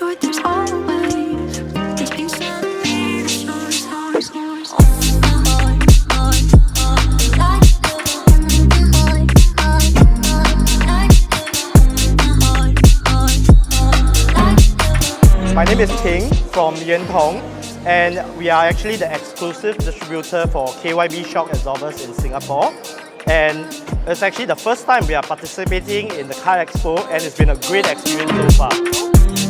short, there's always this piece of me that snores. My name is Ting from Yentong, and we are actually the exclusive distributor for KYB shock absorbers in Singapore. And it's actually the first time we are participating in the Car Expo, and it's been a great experience so far.